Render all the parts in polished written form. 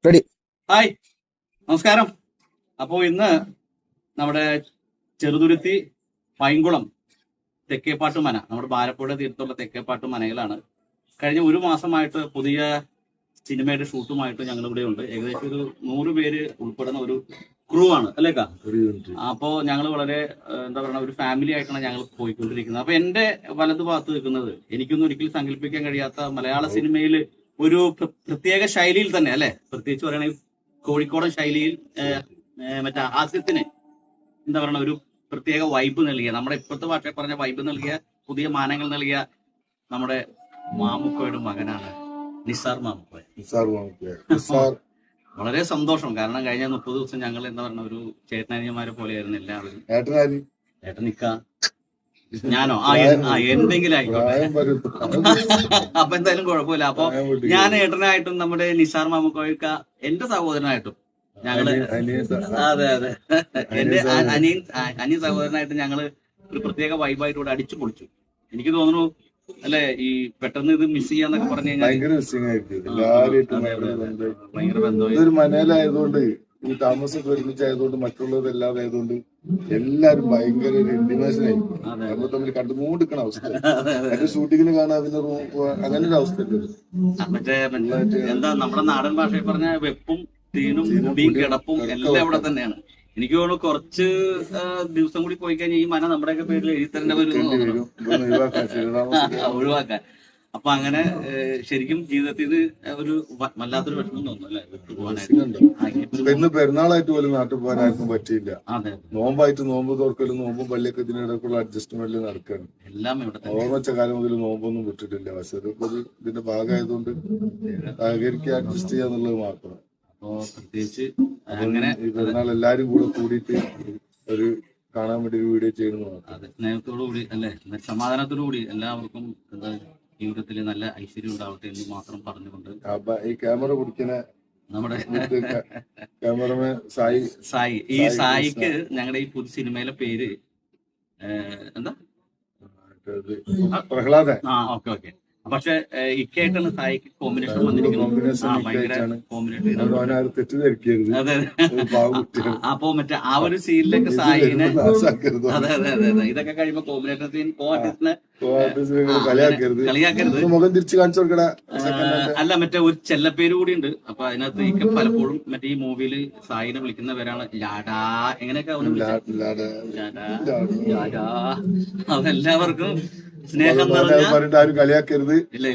Ready. Hi, നമസ്കാരം. അപ്പോൾ ഇന്ന് നമ്മുടെ ചെറുതുരുത്തി പൈങ്കുളം തെക്കേപ്പാട്ടുമന, നമ്മുടെ ബാലപ്പുഴ തീരത്തുള്ള തെക്കേപ്പാട്ടുമനയിലാണ്. കഴിഞ്ഞ ഒരു മാസമായിട്ട് പുതിയ സിനിമയുടെ ഷൂട്ടുമായിട്ട് ഞങ്ങൾ ഇവിടെ ഉണ്ട്. ഏകദേശം ഒരു 100 പേര് ഉൾപ്പെടുന്ന ഒരു ക്രൂ ആണ് അല്ലേക്കാ. അപ്പോൾ ഞങ്ങൾ വളരെ എന്താ പറയുക, ഒരു ഫാമിലി ആയിട്ടാണ് ഞങ്ങൾ പോയിക്കൊണ്ടിരിക്കുന്നത്. അപ്പൊ എന്റെ വലതു ഭാഗത്ത് നിൽക്കുന്നത് എനിക്കൊന്നും ഒരിക്കലും സങ്കല്പിക്കാൻ കഴിയാത്ത മലയാള സിനിമയിൽ ഒരു പ്രത്യേക ശൈലിയിൽ തന്നെ അല്ലെ, പ്രത്യേകിച്ച് പറയുകയാണെങ്കിൽ കോഴിക്കോടൻ ശൈലിയിൽ മറ്റേ ഹാസ്യത്തിന് എന്താ പറയുക ഒരു പ്രത്യേക വൈബ് നൽകിയ, നമ്മുടെ ഇപ്പോഴത്തെ ഭാഷയിൽ പറഞ്ഞ വൈബ് നൽകിയ, പുതിയ മാനങ്ങൾ നൽകിയ നമ്മുടെ മാമുക്കോയുടെ മകനാണ് നിസാർ മാമുക്കോയ. വളരെ സന്തോഷം. കാരണം കഴിഞ്ഞ 30 ദിവസം ഞങ്ങൾ എന്താ പറയുക ഒരു ചേട്ടനനിയന്മാരെ പോലെയായിരുന്നു എല്ലാവരും. ഏട്ടൻ നിക്ക ഞാനോ എന്തെങ്കിലും ആയിക്കോട്ടെ. അപ്പൊ എന്തായാലും കുഴപ്പമില്ല. അപ്പൊ ഞാൻ ഏട്ടനായിട്ടും നമ്മുടെ നിസാർ മാമുക്കോയ്ക്ക എന്റെ സഹോദരനായിട്ടും ഞങ്ങള് അതെ എന്റെ അനിയൻ സഹോദരനായിട്ട് ഞങ്ങള് ഒരു പ്രത്യേക വൈബായിട്ട് ഇവിടെ അടിച്ചു പൊളിച്ചു. എനിക്ക് തോന്നുന്നു അല്ലെ, ഈ പെട്ടെന്ന് ഇത് മിസ് ചെയ്യാന്നൊക്കെ പറഞ്ഞു കഴിഞ്ഞാൽ ഭയങ്കര ബന്ധമായി. ഇതൊരു മനയിലായതുകൊണ്ട്, ഈ താമസമൊക്കെ ഒരുമിച്ചായതുകൊണ്ട്, മറ്റുള്ളവരെല്ലാതെ ആയതുകൊണ്ട് എല്ലാരും ഭയങ്കര ഒരു ഇന്റിമേഷൻ ആയിരിക്കും. നമ്മൾ തമ്മിൽ കണ്ടുകൊണ്ടിരിക്കണ അവസ്ഥ. എന്റെ ഷൂട്ടിങ്ങിന് കാണാൻ അങ്ങനെ ഒരു അവസ്ഥ മറ്റേ എന്താ നമ്മുടെ നാടൻ ഭാഷയിൽ പറഞ്ഞ വെപ്പും തീനും മുടിയും കിടപ്പും എല്ലാം ഇവിടെ തന്നെയാണ്. എനിക്ക് തോന്നുന്നു കുറച്ച് ദിവസം കൂടി പോയി കഴിഞ്ഞാൽ ഈ മന നമ്മുടെയൊക്കെ പേരിൽ എഴുതി തരേണ്ട വരും ഒഴിവാക്കാൻ. അപ്പൊ അങ്ങനെ ശരിക്കും ജീവിതത്തിൽ ഇത് ഒരു വല്ലാത്തൊരു വിഷമം തോന്നുന്നു അല്ലെ, ഇന്ന് പെരുന്നാളായിട്ട് പോലും നാട്ടിൽ പോകാനായിരിക്കും പറ്റിയില്ല. നോമ്പായിട്ട് നോമ്പ് തുറക്കലും നോമ്പും പള്ളിയൊക്കെ ഇതിനിടയ്ക്കുള്ള അഡ്ജസ്റ്റ്മെന്റ് നടക്കുകയാണ്. എല്ലാം ഇവിടെ ഓർമ്മച്ച കാലം മുതൽ നോമ്പൊന്നും വിട്ടിട്ടില്ല. പക്ഷെ ഇതിപ്പോ ഇതിന്റെ ഭാഗമായതുകൊണ്ട് സഹകരിക്കുക, അഡ്ജസ്റ്റ് ചെയ്യാന്നുള്ളത് മാത്രം. അപ്പോ പ്രത്യേകിച്ച് അങ്ങനെ ഈ പെരുന്നാൾ എല്ലാരും കൂടെ കൂടിയിട്ട് ഒരു കാണാൻ വേണ്ടി ഒരു വീഡിയോ ചെയ്യുന്നു. അതെ, സ്നേഹത്തോടു കൂടി അല്ലെ, സമാധാനത്തോടു കൂടി എല്ലാവർക്കും ജീവിതത്തിൽ നല്ല ഐശ്വര്യം ഉണ്ടാവട്ടെ എന്ന് മാത്രം പറഞ്ഞുകൊണ്ട് ഈ ക്യാമറ പിടിക്കുന്ന നമ്മുടെ ക്യാമറമാൻ സായി, ഈ സായിക്ക് ഞങ്ങളുടെ ഈ പുതിയ സിനിമയിലെ പേര് എന്താ, പ്രഹ്ലാദൻ. ഓക്കെ. പക്ഷെ ഇക്കായിട്ടാണ് സായിക്ക് കോമ്പിനേഷൻ വന്നിരിക്കുന്നത്. തെറ്റിദ്ധരിക്കരുത്. അതെ. അപ്പൊ മറ്റേ ആ ഒരു സീനിലൊക്കെ സായിനെ അതെ ഇതൊക്കെ കഴിയുമ്പോ കോമ്പിനേഷൻ സീൻ കളിയാക്കരുത്. മുഖം തിരിച്ചു കാണിച്ചു കൊടുക്കണ അല്ല, മറ്റേ ഒരു ചെല്ലപ്പേര് കൂടി ഉണ്ട്. അപ്പൊ അതിനകത്ത് ഇക്ക പലപ്പോഴും മറ്റേ ഈ മൂവിയിൽ സായിനെ വിളിക്കുന്ന പേരാണ് ലാഡാ. എങ്ങനെയൊക്കെ അതെല്ലാവർക്കും സ്നേഹം പറഞ്ഞിട്ട് ആരും കളിയാക്കരുത്. ഇല്ല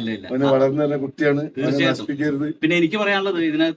വളർന്നു തന്നെ കുട്ടിയാണ്. തീർച്ചയായിട്ടും. പിന്നെ എനിക്ക് പറയാനുള്ളത് ഇതിനകത്ത്